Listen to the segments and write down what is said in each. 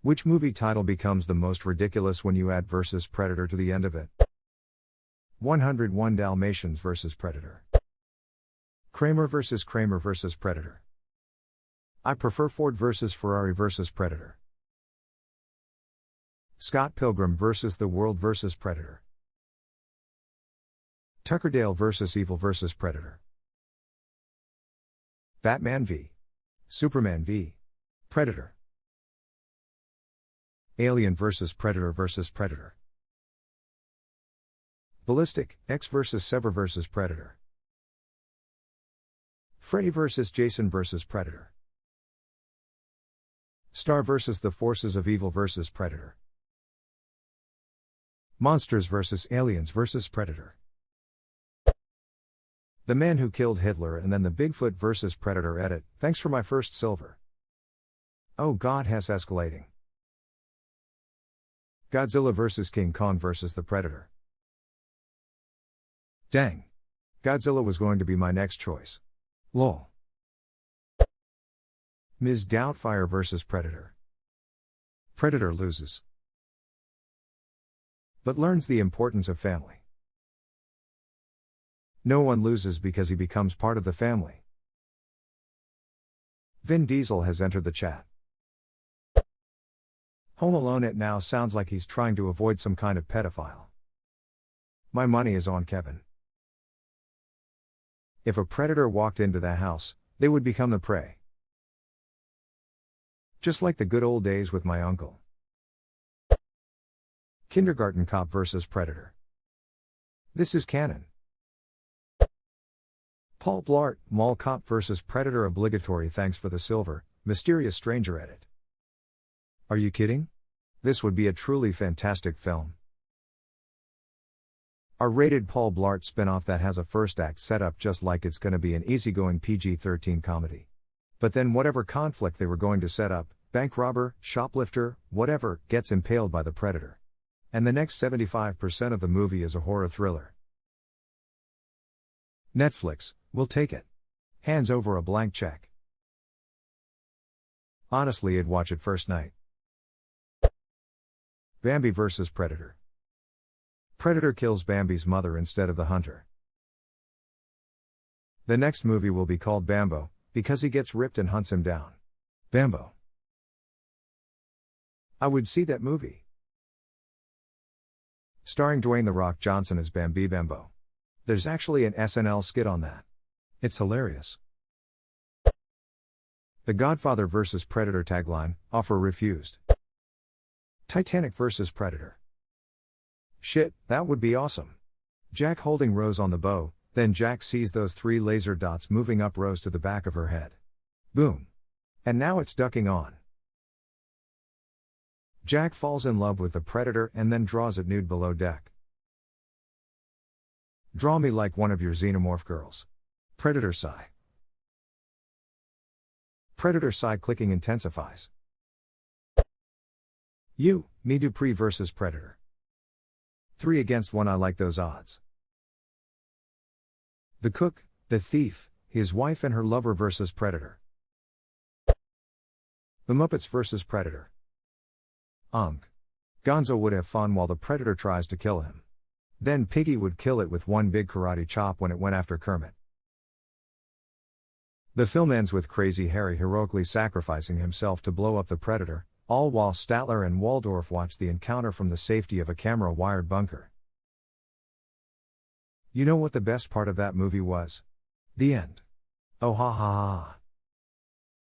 Which movie title becomes the most ridiculous when you add versus Predator to the end of it? 101 Dalmatians vs. Predator. Kramer vs. Predator. I prefer Ford vs. Ferrari vs. Predator. Scott Pilgrim vs. the World vs. Predator. Tuckerdale vs. Evil vs. Predator. Batman v Superman v Predator. Alien vs. Predator vs. Predator. Ballistic, X vs. Sever vs. Predator. Freddy vs. Jason vs. Predator. Star vs. the Forces of Evil vs. Predator. Monsters vs. Aliens vs. Predator. The Man Who Killed Hitler and then the Bigfoot vs. Predator edit. Thanks for my first silver. Oh God, has escalating. Godzilla vs. King Kong vs. the Predator. Dang. Godzilla was going to be my next choice. Lol. Ms. Doubtfire vs. Predator. Predator loses, but learns the importance of family. No one loses because he becomes part of the family. Vin Diesel has entered the chat. Home Alone it now sounds like he's trying to avoid some kind of pedophile. My money is on Kevin. If a predator walked into the house, they would become the prey. Just like the good old days with my uncle. Kindergarten Cop vs. Predator. This is canon. Paul Blart, Mall Cop vs. Predator obligatory. Thanks for the silver, Mysterious Stranger edit. Are you kidding? This would be a truly fantastic film. R-rated Paul Blart spin-off that has a first act set up just like it's gonna be an easygoing PG-13 comedy. But then whatever conflict they were going to set up, bank robber, shoplifter, whatever, gets impaled by the predator. And the next 75% of the movie is a horror thriller. Netflix, we'll take it. Hands over a blank check. Honestly, I'd watch it first night. Bambi vs. Predator. Predator kills Bambi's mother instead of the hunter. The next movie will be called Bambo, because he gets ripped and hunts him down. Bambo. I would see that movie. Starring Dwayne "The Rock" Johnson as Bambi Bambo. There's actually an SNL skit on that. It's hilarious. The Godfather vs. Predator tagline, offer refused. Titanic vs. Predator. Shit, that would be awesome. Jack holding Rose on the bow, then Jack sees those 3 laser dots moving up Rose to the back of her head. Boom. And now it's ducking on. Jack falls in love with the Predator and then draws it nude below deck. Draw me like one of your xenomorph girls. Predator sigh. Predator sigh clicking intensifies. You, me Dupree vs. Predator. 3 against 1, I like those odds. The Cook, the Thief, his wife and her lover vs. Predator. The Muppets vs. Predator. Gonzo would have fun while the Predator tries to kill him. Then Piggy would kill it with one big karate chop when it went after Kermit. The film ends with Crazy Harry heroically sacrificing himself to blow up the Predator, all while Statler and Waldorf watch the encounter from the safety of a camera-wired bunker. You know what the best part of that movie was? The end. Oh ha ha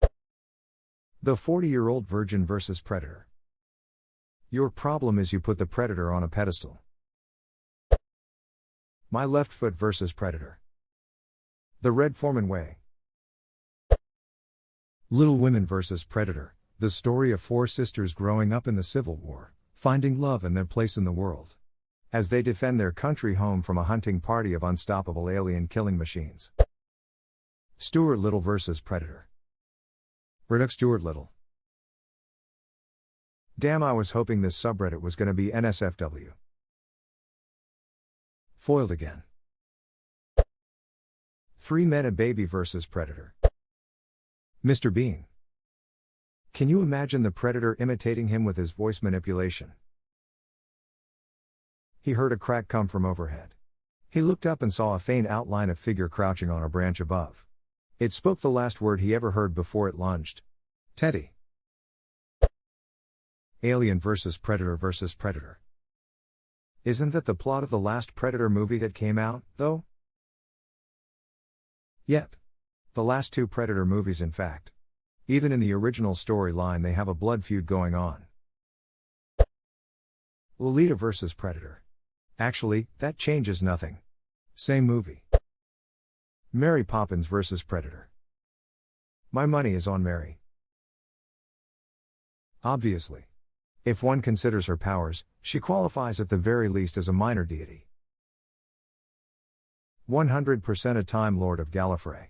ha. The 40-year-old virgin vs. Predator. Your problem is you put the Predator on a pedestal. My Left Foot vs. Predator. The Red Foreman Way. Little Women vs. Predator, the story of 4 sisters growing up in the Civil War, finding love and their place in the world. As they defend their country home from a hunting party of unstoppable alien killing machines. Stuart Little vs. Predator. Redux Stuart Little. Damn, I was hoping this subreddit was gonna be NSFW. Foiled again. 3 Men a Baby vs. Predator. Mr. Bean. Can you imagine the predator imitating him with his voice manipulation? He heard a crack come from overhead. He looked up and saw a faint outline of figure crouching on a branch above. It spoke the last word he ever heard before it lunged. Teddy. Alien vs. Predator vs. Predator. Isn't that the plot of the last Predator movie that came out, though? Yep. The last two Predator movies, in fact. Even in the original storyline, they have a blood feud going on. Lolita vs. Predator. Actually, that changes nothing. Same movie. Mary Poppins vs. Predator. My money is on Mary. Obviously. If one considers her powers, she qualifies at the very least as a minor deity. 100% a Time Lord of Gallifrey.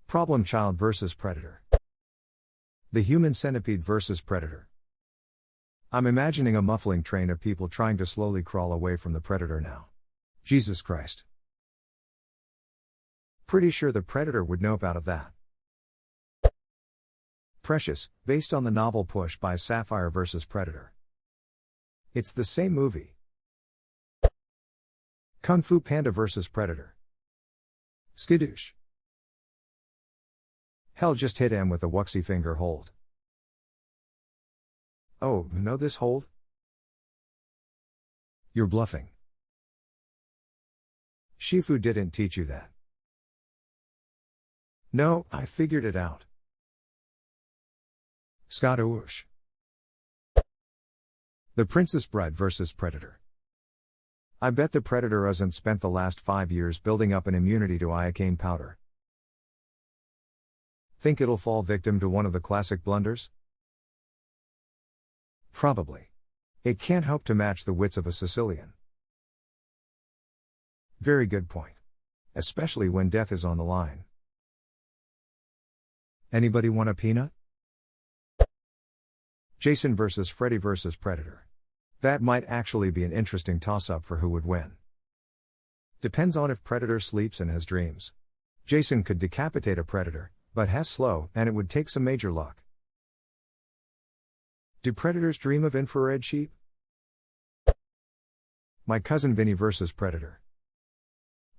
Problem Child vs. Predator. The Human Centipede vs. Predator. I'm imagining a muffling train of people trying to slowly crawl away from the Predator now. Jesus Christ. Pretty sure the Predator would nope out of that. Precious, based on the novel Push by Sapphire vs. Predator. It's the same movie. Kung Fu Panda vs. Predator. Skidoosh. Hell, just hit him with a wuxy finger hold. Oh, you know this hold? You're bluffing. Shifu didn't teach you that. No, I figured it out. Skadoosh. The Princess Bride vs. Predator. I bet the Predator hasn't spent the last 5 years building up an immunity to iocane powder. Think it'll fall victim to one of the classic blunders? Probably. It can't hope to match the wits of a Sicilian. Very good point. Especially when death is on the line. Anybody want a peanut? Jason vs. Freddy vs. Predator. That might actually be an interesting toss-up for who would win. Depends on if Predator sleeps and has dreams. Jason could decapitate a Predator, but has slow, and it would take some major luck. Do Predators dream of infrared sheep? My Cousin Vinny vs. Predator.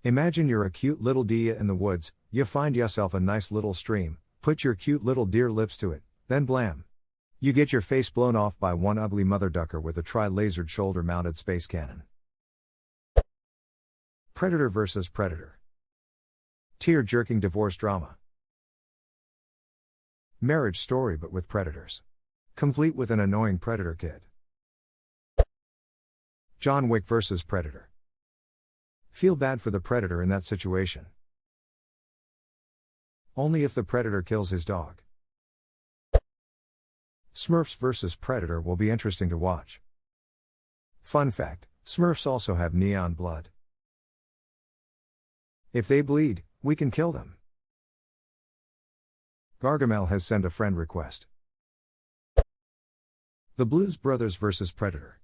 Imagine you're a cute little deer in the woods, you find yourself a nice little stream, put your cute little deer lips to it, then blam. You get your face blown off by one ugly mother ducker with a tri-lasered shoulder-mounted space cannon. Predator vs. Predator. Tear-jerking divorce drama. Marriage Story but with predators. Complete with an annoying predator kid. John Wick vs. Predator. Feel bad for the predator in that situation. Only if the predator kills his dog. Smurfs vs. Predator will be interesting to watch. Fun fact, Smurfs also have neon blood. If they bleed, we can kill them. Gargamel has sent a friend request. The Blues Brothers vs. Predator.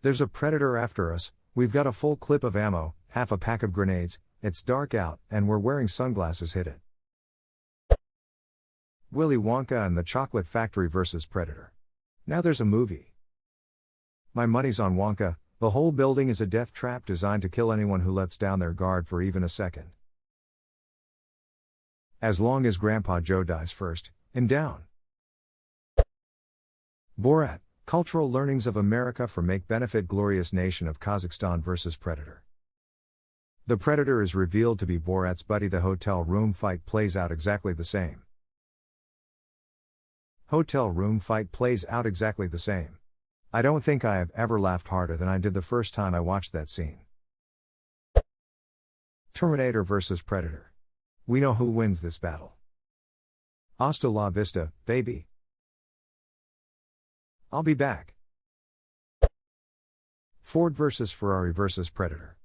There's a predator after us, we've got a full clip of ammo, half a pack of grenades, it's dark out, and we're wearing sunglasses. Hit it. Willy Wonka and the Chocolate Factory vs. Predator. Now there's a movie. My money's on Wonka, the whole building is a death trap designed to kill anyone who lets down their guard for even a second. As long as Grandpa Joe dies first, him down. Borat, Cultural Learnings of America for Make Benefit Glorious Nation of Kazakhstan vs. Predator. The Predator is revealed to be Borat's buddy. The hotel room fight plays out exactly the same. Hotel room fight plays out exactly the same. I don't think I have ever laughed harder than I did the first time I watched that scene. Terminator vs. Predator. We know who wins this battle. Hasta la vista, baby. I'll be back. Ford vs. Ferrari vs. Predator.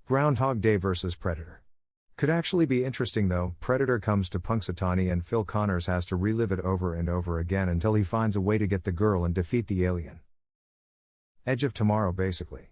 Groundhog Day vs. Predator. Could actually be interesting though. Predator comes to Punxsutawney and Phil Connors has to relive it over and over again until he finds a way to get the girl and defeat the alien. Edge of Tomorrow basically.